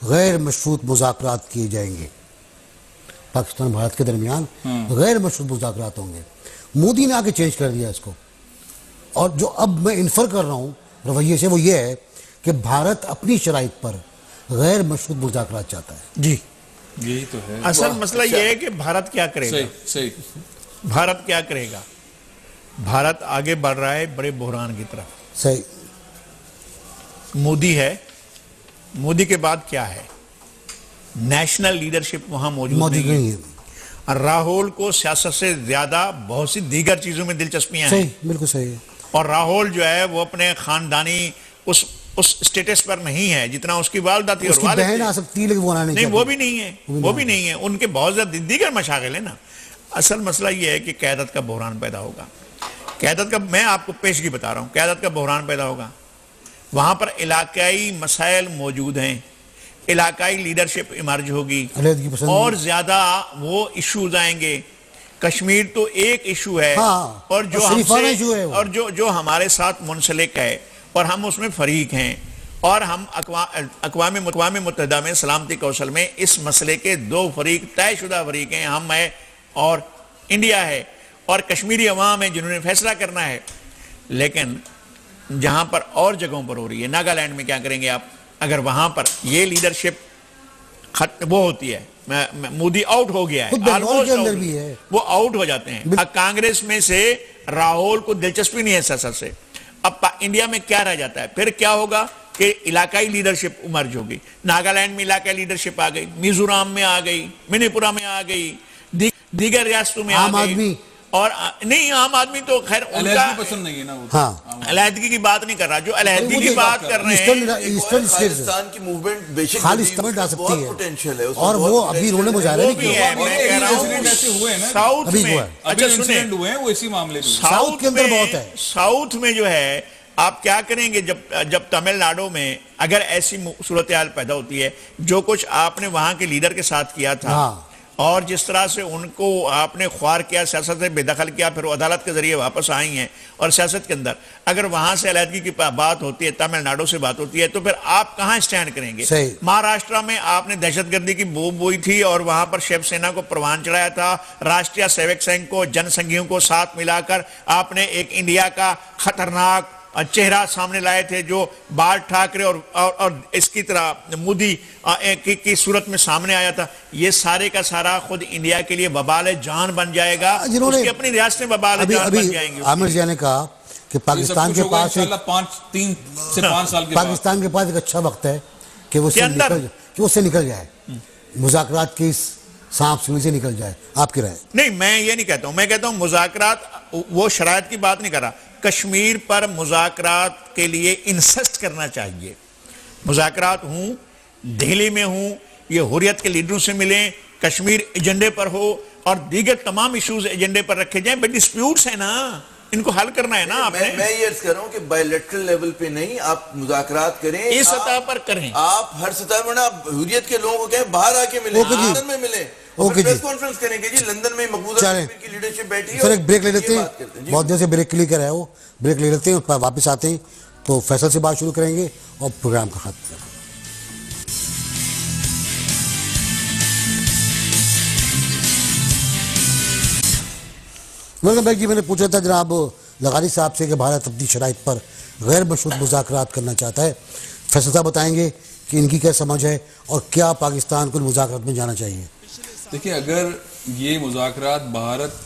गैर मशरूत मुज़ाकरात किए जाएंगे, पाकिस्तान भारत के दरमियान गैर मशरूत मुज़ाकरात होंगे। मोदी ने आके चेंज कर दिया इसको, और जो अब मैं इन्फर कर रहा हूँ रवैये से वो ये है कि भारत अपनी शराइत पर गैर मशरूत मुज़ाकरात चाहता है। जी यही तो है असल मसला ये है कि भारत क्या करेगा। सही भारत क्या करेगा? भारत आगे बढ़ रहा है बड़े बहरान की तरफ। सही। मोदी है, मोदी के बाद क्या है? नेशनल लीडरशिप वहां मौजूद नहीं है। और राहुल को सियासत से ज्यादा बहुत सी दीगर चीजों में दिलचस्पियां हैं। बिल्कुल सही है। और राहुल जो है वो अपने खानदानी उस स्टेटस पर नहीं है जितना उसकी वालदा थी। उसकी बहन आ सकती है लेकिन वो आना नहीं, वो भी नहीं है, वो भी नहीं है। उनके बहुत ज्यादा दीगर मशागिल है ना। असल मसला ये है कि क़यादत का बहरान पैदा होगा। क़यादत का, मैं आपको पेशगी बता रहा हूँ, क़यादत का बहरान पैदा होगा। वहां पर इलाकाई मसाइल मौजूद हैं, इलाकाई लीडरशिप इमर्ज होगी और ज्यादा वो इश्यूज आएंगे। कश्मीर तो एक इशू है, हाँ, और जो हमसे और जो हमारे साथ मुंसलिक है और हम उसमें फरीक हैं, और हम अक़वाम मुत्तहिदा में सलामती कौंसिल में इस मसले के दो फरीक तयशुदा फरीक हैं, हम है और इंडिया है, और कश्मीरी अवाम है जिन्होंने फैसला करना है। लेकिन जहां पर और जगहों पर हो रही है, नागालैंड में क्या करेंगे आप? अगर वहां पर ये लीडरशिप वो होती है, मोदी आउट हो गया है, अंदर भी है, वो आउट हो जाते हैं। कांग्रेस में से राहुल को दिलचस्पी नहीं है सियासत से। अब इंडिया में क्या रह जाता है? फिर क्या होगा कि इलाकाई लीडरशिप इमर्ज होगी। नागालैंड में इलाकाई लीडरशिप आ गई, मिजोरम में आ गई, मणिपुरा में आ गई, दीगर रियासतों में आ गई। और नहीं, आम आदमी तो खैर उनका पसंद नहीं है ना वो। हाँ, अलहदगी की बात नहीं कर रहा, जो अलहदगी की बात कर रहे हैं, खालिस्तान की मूवमेंट बेशक खालिस्तान आ सकती है, पोटेंशियल है और वो अभी उन्होंने मुजाहरे नहीं किए। साउथ में अच्छा सुने हुए हैं वो इसी मामले में, साउथ के अंदर बहुत है। साउथ में जो है, आप क्या करेंगे जब तमिलनाडु में अगर ऐसी सूरत हाल पैदा होती है, जो कुछ आपने वहां के लीडर के साथ किया था, और जिस तरह से उनको आपने ख्वार किया, सियासत से बेदखल किया, फिर वो अदालत के जरिए वापस आई हैं, और सियासत के अंदर अगर वहां से अलहदगी की बात होती है, तमिलनाडु से बात होती है, तो फिर आप कहां स्टैंड करेंगे? महाराष्ट्र में आपने दहशतगर्दी की बू बोई थी और वहां पर शिवसेना को परवान चढ़ाया था, राष्ट्रीय सेवक संघ को, जनसंघियों को साथ मिलाकर आपने एक इंडिया का खतरनाक चेहरा सामने लाए थे, जो बाल ठाकरे और इसकी तरह मोदी की सूरत में सामने आया था। ये सारे का सारा खुद इंडिया के लिए वबाल जान बन जाएगा, उसकी अपनी रियासतें वबाल जान बन जाएंगी। आमिर जी ने कहा कि पाकिस्तान के पास 3 से 5 साल के पाकिस्तान के पास एक अच्छा वक्त है कि वो उससे निकल जाए, मुज़ाकरात की सांप सूंघ से निकल जाए। आपकी राय? नहीं, मैं ये नहीं कहता हूं। मैं कहता हूं मुज़ाकरात, वो शराइत की बात नहीं कर रहा। कश्मीर पर मुज़ाकरात के लिए इंसिस्ट करना चाहिए। मुज़ाकरात हूं, दिल्ली में हूं, ये हुर्रियत के लीडरों से मिलें, कश्मीर एजेंडे पर हो और दीगर तमाम इश्यूज एजेंडे पर रखे जाएं। बट डिस्प्यूट्स है ना, इनको हल करना है ना आपने। मैं ये अर्ज कर रहा हूं कि बायलैटरल लेवल पे नहीं, आप मुज़ाकरात करें, इस सतह पर करें। आप हर सतह पर ना, आप हुर्रियत के लोगों को कहें बाहर आके मिले, लंदन में मिले, प्रेस कॉन्फ्रेंस करेंगे जी, लंदन में मकबूजा की लीडरशिप बैठी है। सर एक ब्रेक ले लेते हैं, बहुत देर से ब्रेक के लिए कर रहा है वो, ब्रेक ले लेते हैं, वापस आते हैं तो फैसल से बात शुरू करेंगे और प्रोग्राम का खत्म। वेलकम बैक जी। मैंने पूछा था जनाब लगारी साहब से कि भारत अपनी शराइत पर गैर मशरूत मुज़ाकरात करना चाहता है। फैसल साहब बताएंगे कि इनकी क्या समझ है और क्या पाकिस्तान को मुज़ाकरात में जाना चाहिए। देखिए, अगर ये मुज़ाकरात भारत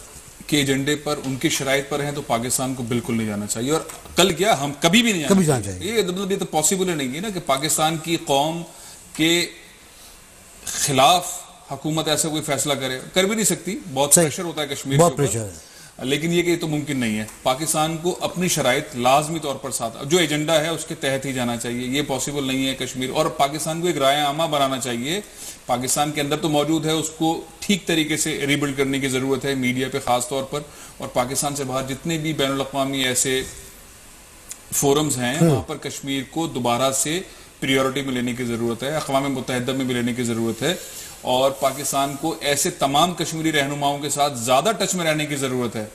के एजेंडे पर, उनकी शराइत पर हैं, तो पाकिस्तान को बिल्कुल नहीं जाना चाहिए। और कल क्या, हम कभी भी नहीं जाना चाहिए। ये मतलब ये तो पॉसिबल नहीं है ना कि पाकिस्तान की कौम के खिलाफ हुकूमत ऐसा कोई फैसला कर भी नहीं सकती। बहुत प्रेशर होता है कश्मीर बहुत प्रेशर है, लेकिन ये कि तो मुमकिन नहीं है। पाकिस्तान को अपनी शराइत लाजमी तौर पर साथ, जो एजेंडा है उसके तहत ही जाना चाहिए। ये पॉसिबल नहीं है कश्मीर। और पाकिस्तान को एक राय आमा बनाना चाहिए। पाकिस्तान के अंदर तो मौजूद है, उसको ठीक तरीके से रिबिल्ड करने की ज़रूरत है, मीडिया पे ख़ास तौर पर। और पाकिस्तान से बाहर जितने भी बैनुल अक़वामी ऐसे फोरम्स हैं, वहाँ पर कश्मीर को दोबारा से प्रियोरिटी में लेने की ज़रूरत है, अक़वाम मुत्तहिदा में भी लेने की ज़रूरत है। और पाकिस्तान को ऐसे तमाम कश्मीरी रहनुमाओं के साथ ज्यादा टच में रहने की जरूरत है।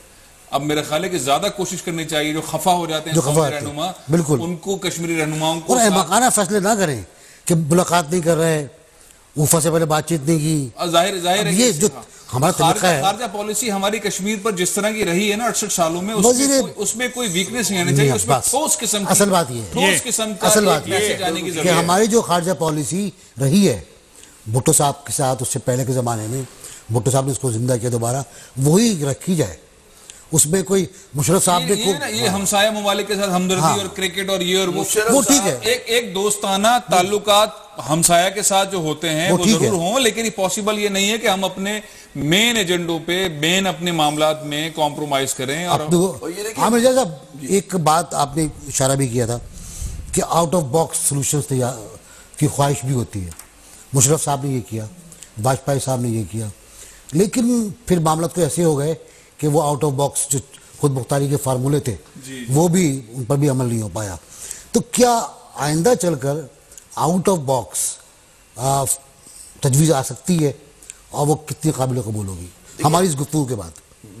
अब मेरा ख्याल है कि ज्यादा कोशिश करनी चाहिए। जो खफा हो जाते हैं रहनुमा, बिल्कुल उनको, कश्मीरी रहनुमाओं को अहमकाना फैसले ना करें कि मुलाकात नहीं कर रहे, उफा से पहले बातचीत नहीं की। जाहिर है ये जो हमारा तरीका है, खारजा पॉलिसी हमारी कश्मीर पर जिस तरह की रही है ना 68 सालों में, उसमें कोई वीकनेस नहीं आनी चाहिए, उसमें ठोस किस्म की, असल बात ये ठोस किस्म का असल बात मैसेज आने की कि जरूरत है। हमारी जो खारजा पॉलिसी रही है भुट्टो साहब के साथ, उससे पहले के ज़माने में भुट्टो साहब ने उसको जिंदा किया दोबारा, वही रखी जाए। उसमें कोई मुशर्रफ साहब ने ये हमसाया ममालिक के साथ हमदर्दी और क्रिकेट और ये और वो ठीक है, एक दोस्ताना ताल्लुकात हमसाया के साथ जो होते हैं वो जरूर हों, लेकिन पॉसिबल ये नहीं है कि हम अपने मेन एजेंडों पे, मेन अपने मामलात में कॉम्प्रोमाइज करें। और आमिर जान साहब, एक बात आपने इशारा भी किया था कि आउट ऑफ बॉक्स सॉल्यूशंस की ख्वाहिश भी होती है। मुशर्रफ साहब ने ये किया, वाजपेयी साहब ने ये किया, लेकिन फिर मामला तो ऐसे हो गए कि वो आउट ऑफ बॉक्स जो खुद मुख्तारी के फार्मूले थे वो भी, उन पर भी अमल नहीं हो पाया। तो क्या आइंदा चलकर आउट ऑफ बॉक्स तजवीज़ आ सकती है और वो कितनी काबिल कबूल होगी हमारी इस गुफ्तगू के बाद?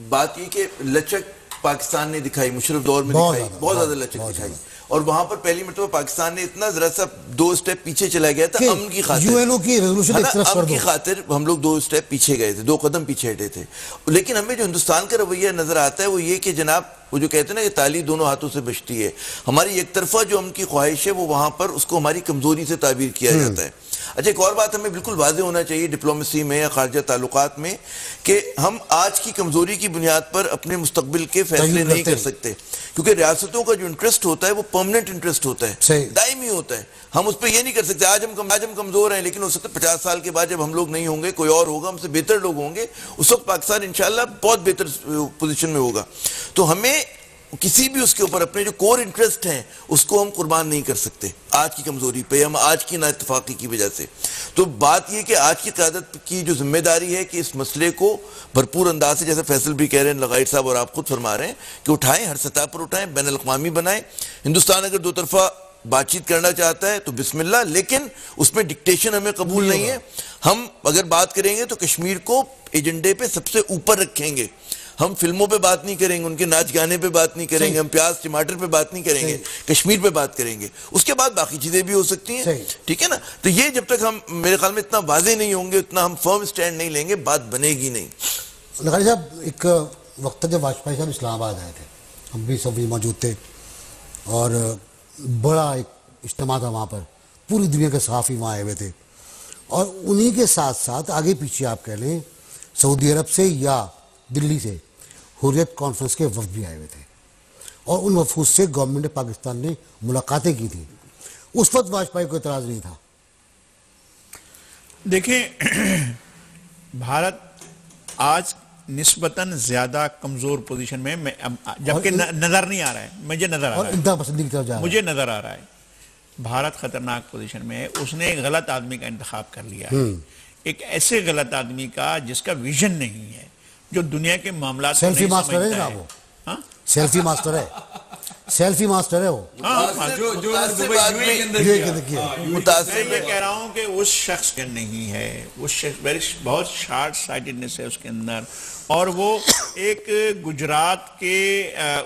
बात ये कि लचक पाकिस्तान ने दिखाई, मुशर्रफ दौर में दिखाई, बहुत ज्यादा लचक दिखाई, और वहां पर पहली मरतबा पाकिस्तान ने इतना जरा सा 2 स्टेप पीछे चला गया था अमन की खातिर, यूएनओ की रेजोल्यूशन अमन की खातिर हम लोग 2 स्टेप पीछे गए थे, 2 कदम पीछे हटे थे। लेकिन हमें जो हिंदुस्तान का रवैया नजर आता है वो ये कि जनाब, वो जो कहते हैं ना कि ताली दोनों हाथों से बचती है, हमारी एक तरफा जो उनकी ख्वाहिश है वो वहां पर उसको हमारी कमजोरी से ताबीर किया जाता है। अच्छा, एक और बात हमें बिल्कुल वाज़ेह होना चाहिए डिप्लोमेसी में या खारजा ताल्लुकात में कि हम आज की कमजोरी की बुनियाद पर अपने मुस्तकबिल के फैसले नहीं कर सकते, क्योंकि रियासतों का जो इंटरेस्ट होता है वो परमानेंट इंटरेस्ट होता है, दायमी होता है। हम उस पर यह नहीं कर सकते आज हम कमजोर हैं, लेकिन हो सकता है 50 साल के बाद जब हम लोग नहीं होंगे, कोई और होगा, हमसे बेहतर लोग होंगे, उस वक्त पाकिस्तान इंशाल्लाह बहुत बेहतर पोजीशन में होगा। तो हमें किसी भी उसके ऊपर अपने जो कोर इंटरेस्ट हैं उसको हम कुर्बान नहीं कर सकते आज की कमजोरी पे, हम आज की नाइत्तफाकी की वजह से। तो बात यह कि आज की क़यादत की जो जिम्मेदारी है कि इस मसले को भरपूर अंदाज से, जैसे फैसल भी कह रहे हैं, लगाइट साहब और आप खुद फरमा रहे हैं कि उठाएं, हर सतह पर उठाएं, बैन अल-अक़वामी बनाएं। हिंदुस्तान अगर 2 तरफा बातचीत करना चाहता है तो बिस्मिल्लाह, लेकिन उसमें डिक्टेशन हमें कबूल नहीं है। हम अगर बात करेंगे तो कश्मीर को एजेंडे पे सबसे ऊपर रखेंगे। हम फिल्मों पे बात नहीं करेंगे, उनके नाच गाने पे बात नहीं करेंगे, हम प्याज टमाटर पे बात नहीं करेंगे, कश्मीर पे बात करेंगे। उसके बाद बाकी चीजें भी हो सकती हैं, ठीक है ना। तो ये जब तक हम, मेरे ख्याल में, इतना वाज़ेह नहीं होंगे, उतना हम फर्म स्टैंड नहीं लेंगे, बात बनेगी नहीं। लगारी साहब, एक वक्त जब वाजपेयी साहब इस्लामाबाद आए थे, हम भी सब मौजूद थे और बड़ा एक इज्तिमा था वहाँ पर, पूरी दुनिया के सहाफ़ी वहाँ आए हुए थे, और उन्हीं के साथ साथ आगे पीछे आप कह लें सऊदी अरब से या दिल्ली से हुर्रियत कॉन्फ्रेंस के वफ़द भी आए हुए थे, और उन वफूद से गवर्नमेंट पाकिस्तान ने मुलाकातें की थी। उस वक्त वाजपेयी को इतराज़ नहीं था। देखिए, भारत आज निस्बतन ज्यादा कमजोर पोजीशन में, जबकि नजर नहीं आ रहा है, मुझे नजर आ रहा है, इंतहा पसंदी की तरफ जा रहा है, मुझे नजर आ रहा है भारत खतरनाक पोजीशन में है। उसने एक गलत आदमी का इंतखाब कर लिया है, एक ऐसे गलत आदमी का जिसका विजन नहीं है, जो दुनिया के मामला सेल्फी मास्टर है ना वो, सेल्फी मास्टर है, सेल्फी मास्टर है वो, जो मैं कह रहा हूं कि उस शख्स के नहीं है, उस शख्स बहुत शार्ट साइटेडनेस है उसके अंदर, और वो एक गुजरात के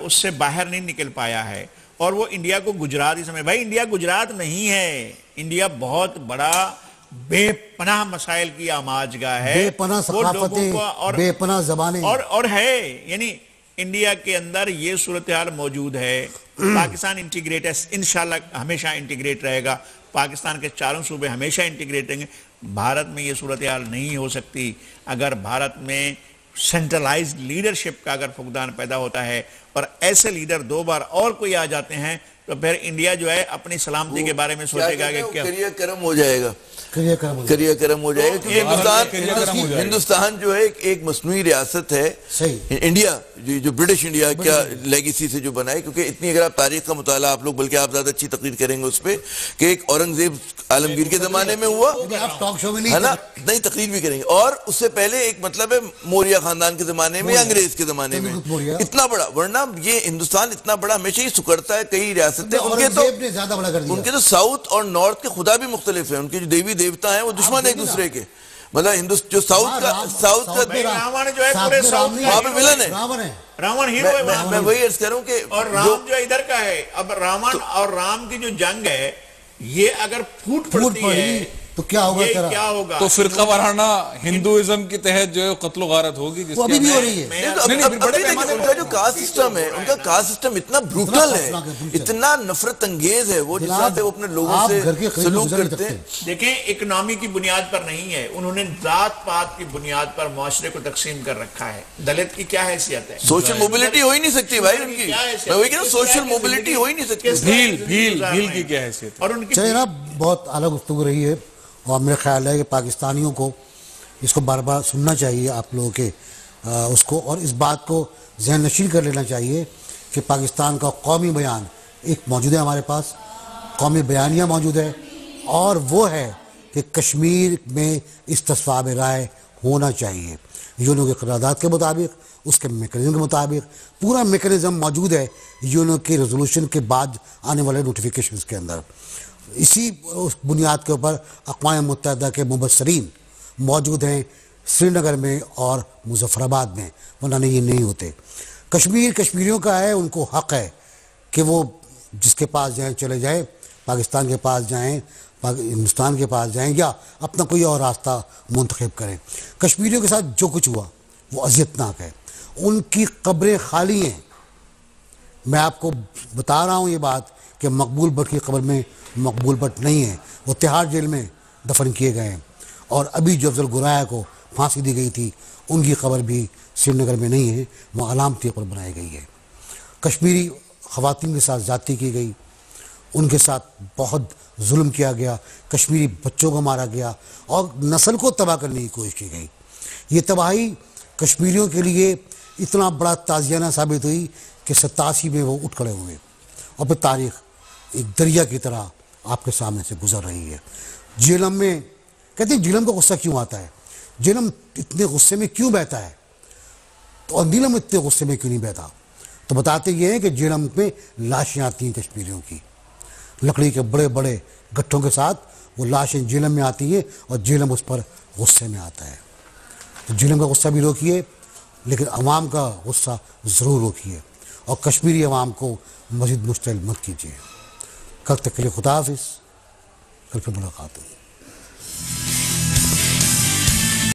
उससे बाहर नहीं निकल पाया है, और वो इंडिया को गुजरात ही समझ। भाई, इंडिया गुजरात नहीं है, इंडिया बहुत बड़ा बेपनाह मसाइल की आमाजगाह है, बेपनाह सकाफतें और बेपनाह ज़बानें और है, यानी इंडिया के अंदर ये सूरत हाल मौजूद है। पाकिस्तान इंटीग्रेट है, इंशाल्लाह हमेशा इंटीग्रेट रहेगा, पाकिस्तान के चारों सूबे हमेशा इंटीग्रेट रहेंगे। भारत में ये सूरत हाल नहीं हो सकती अगर भारत में सेंट्रलाइज्ड लीडरशिप का अगर फुकदान पैदा होता है और ऐसे लीडर 2 बार और कोई आ जाते हैं, तो फिर इंडिया जो है अपनी सलामती के बारे में सोचेगा कि क्या करियर कर्म हो जाएगा, करियर कर्म हो जाएगा, क्योंकि हिंदुस्तान जो है एक मस्नूई रियासत है। इंडिया जो ब्रिटिश इंडिया क्या लेगेसी से जो बनाए, क्योंकि इतनी अगर आप तारीख का मुताला आप लोग, बल्कि आप ज्यादा अच्छी तकरीर करेंगे उस पर, कि एक औरंगजेब आलमगीर के जमाने में हुआ है ना, नई तकरीर भी करेंगे, और उससे पहले एक मतलब है मौर्य खानदान के जमाने में, अंग्रेज के जमाने में, इतना बड़ा, वरना ये हिंदुस्तान इतना बड़ा हमेशा ही सुकड़ता है। कई रियासतें उनके तो साउथ और नॉर्थ के खुदा भी मुख्तलिफ है, उनके जो देवी देवता हैं वो दुश्मन है एक दूसरे के, मतलब जो साउथ का रावण जो है पूरे साउथ में वहां पे विलन है, रावण हीरो है। मैं वही अर्ज कर रहा हूं कि और राम जो इधर का है, अब रावण और राम की जो जंग है ये अगर फूट पड़ती है तो क्या होगा ये तेरा? क्या होगा? तो फिरका वाराना हिंदुइज्म के तहत जो है कत्लो गारत होगी, वो अभी भी हो रही है। उनका जो कास्ट सिस्टम है, उनका कास्ट सिस्टम इतना ब्रूटल है, इतना नफरत अंगेज है, वो जिस तरह से वो अपने लोगों से सलूक करते हैं। देखें, इकोनॉमी की बुनियाद पर नहीं है, उन्होंने जात पात की बुनियाद पर मुआशरे को तकसीम कर रखा है। दलित की क्या हैसियत है? सोशल मोबिलिटी हो ही नहीं सकती भाई उनकी। मैं वही कह रहा हूं, सोशल मोबिलिटी हो ही नहीं सकती। भील की क्या हैसियत? और उनकी चलिए ना, बहुत अलग गुफ्तगू रही है और मेरा ख्याल है कि पाकिस्तानियों को इसको बार बार सुनना चाहिए आप लोगों के उसको, और इस बात को जहन नशीन कर लेना चाहिए कि पाकिस्तान का कौमी बयान एक मौजूद है, हमारे पास कौमी बयानिया मौजूद है, और वो है कि कश्मीर में इस्तिस्वाब राय होना चाहिए यूएनओ के करारदाद के मुताबिक, उसके मेकनिज़म के मुताबिक। पूरा मेकनिज़म मौजूद है यूएनओ के रेजोल्यूशन के बाद आने वाले नोटिफिकेशन के अंदर। इसी उस बुनियाद के ऊपर अक़वाम मुत्तहिदा के मुबस्सरीन मौजूद हैं श्रीनगर में और मुजफ्फराबाद में, वरना ये नहीं होते। कश्मीर कश्मीरियों का है, उनको हक़ है कि वो जिसके पास जाएं चले जाएं, पाकिस्तान के पास जाएं, हिंदुस्तान के पास जाएं, या अपना कोई और रास्ता मुंतखब करें। कश्मीरियों के साथ जो कुछ हुआ वो अज़ियतनाक है, उनकी कब्रें खाली हैं। मैं आपको बता रहा हूँ ये बात कि मकबूल भट्ट की कब्र में मकबूल भट्ट नहीं है, वो तिहाड़ जेल में दफन किए गए हैं। और अभी जो अफजल गुराया को फांसी दी गई थी, उनकी कब्र भी श्रीनगर में नहीं है, वो अलामती कब्र बनाई गई है। कश्मीरी ख़वातीन के साथ ज़्यादती की गई, उनके साथ बहुत जुल्म किया गया, कश्मीरी बच्चों को मारा गया और नस्ल को तबाह करने की कोशिश की गई। ये तबाही कश्मीरियों के लिए इतना बड़ा ताज़ियाना साबित हुई कि 87 में वो उठ खड़े हुए, और फिर तारीख़ एक दरिया की तरह आपके सामने से गुजर रही है। जेलम में कहते हैं जेलम को गुस्सा क्यों आता है, जेलम इतने गुस्से में क्यों बहता है, तो और नीलम इतने गुस्से में क्यों नहीं बहता? तो बताते ये हैं कि जेलम में लाशें आती हैं कश्मीरियों की, लकड़ी के बड़े बड़े गट्ठों के साथ वो लाशें जेलम में आती हैं और जेलम उस पर गुस्से में आता है। तो जेलम का गुस्सा भी रोकिए, लेकिन अवाम का गुस्सा ज़रूर रोकिए, और कश्मीरी अवाम को मज़ीद मुश्तिल मत कीजिए। कल तक के लिए खुदा हाफिज़, कल फिर मुलाकात होगी।